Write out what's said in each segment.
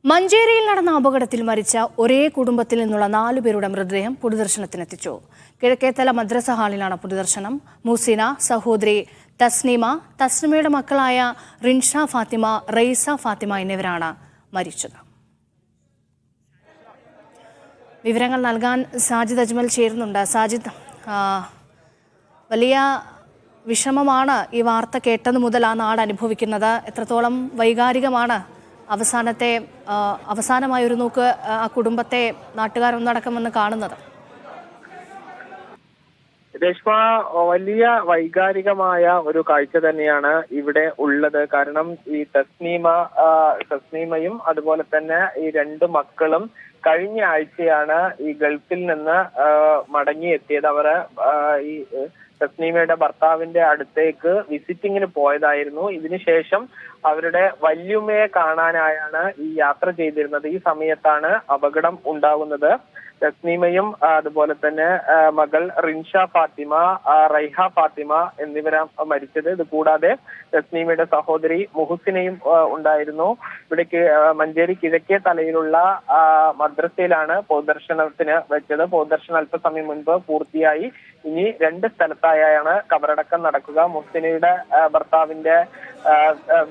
മഞ്ചേരിയിൽ നടന്ന അപകടത്തിൽ മരിച്ച ഒരേ കുടുംബത്തിൽ നിന്നുള്ള 4 പേരുടെ മൃതദേഹം പൊതുദർശനത്തിനെത്തിച്ചു. കിഴക്കേത്തല മദ്രസ ഹാളിലാണ് പൊതുദർശനം. മൂസിന, സഹോദരി തസ്നിമയുടെ മക്കളായ റിൻഷ ഫാത്തിമ, റെയ്സ ഫാത്തിമ എന്നിവരാണ് മരിച്ചത്. വിവരങ്ങൾ നൽകാൻ സാജിദ് അജ്മൽ ചേരുന്നുണ്ട്. സാജിദ്, വലിയ വിഷമമാണ് ഈ വാർത്ത കേട്ടതു മുതൽ ആ നാട് അനുഭവിക്കുന്നത്. എത്രത്തോളം വൈകാരികമാണ് അവസാനമായ ഒരു നോക്ക് ആ കുടുംബത്തെ നാട്ടുകാരൊന്നടക്കമെന്ന് കാണുന്നത്? രേഷ്മ, വലിയ വൈകാരികമായ ഒരു കാഴ്ച തന്നെയാണ് ഇവിടെ ഉള്ളത്. കാരണം ഈ തസ്നീമയും അതുപോലെ തന്നെ ഈ 2 മക്കളും കഴിഞ്ഞ ആഴ്ചയാണ് ഈ ഗൾഫിൽ നിന്ന് മടങ്ങിയെത്തിയത്. അവര് ഈ തസ്നീമയുടെ ഭർത്താവിന്റെ അടുത്തേക്ക് വിസിറ്റിങ്ങിന് പോയതായിരുന്നു. ഇതിനുശേഷം അവരുടെ വല്യുമ്മയെ കാണാനായാണ് ഈ യാത്ര ചെയ്തിരുന്നത്. ഈ സമയത്താണ് അപകടം ഉണ്ടാകുന്നത്. തസ്നീമയും അതുപോലെ തന്നെ മകൾ റിൻഷ ഫാത്തിമ, റൈഹ ഫാത്തിമ എന്നിവരാ മരിച്ചത്. ഇത് കൂടാതെ തസ്നീമയുടെ സഹോദരി മുഹസിനയും ഉണ്ടായിരുന്നു. ഇവിടേക്ക് മഞ്ചേരി കിഴക്കേ തലയിലുള്ള മദ്രസയിലാണ് പൊതുദർശനത്തിന് വെച്ചത്. പൊതുദർശനം അല്പസമയം മുൻപ് പൂർത്തിയായി. ഇനി 2 സ്ഥലത്തായാണ് കബറടക്കം നടക്കുക. മുഹസിനയുടെ ഭർത്താവിന്റെ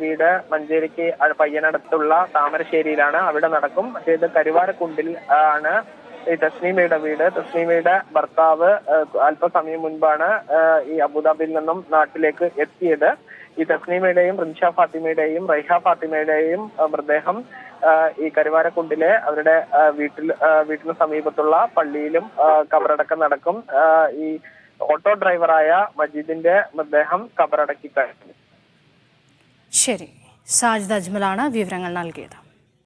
വീട് മഞ്ചേരിക്ക് പയ്യനടുത്തുള്ള താമരശ്ശേരിയിലാണ്. അവിടെ നടക്കും. മറ്റേത് കരുവാരക്കുണ്ടിൽ ആണ് ഈ തസ്നീമയുടെ വീട്. തസ്നീമയുടെ ഭർത്താവ് അല്പസമയം മുൻപാണ് ഈ അബുദാബിയിൽ നിന്നും നാട്ടിലേക്ക് എത്തിയത്. ഈ തസ്നീമയുടെയും റിൻഷ ഫാത്തിമയുടെയും റൈഹ ഫാത്തിമയുടെയും മൃതദേഹം ഈ കരുവാരക്കുണ്ടിലെ അവരുടെ വീട്ടിന് സമീപത്തുള്ള പള്ളിയിലും കബറടക്കം നടക്കും. ഈ ഓട്ടോ ഡ്രൈവറായ മജീദിന്റെ മൃതദേഹം കബറടക്കി കഴിഞ്ഞു. ശരി, സാജിദ് അജ്മലാണ് വിവരങ്ങൾ നൽകിയത്.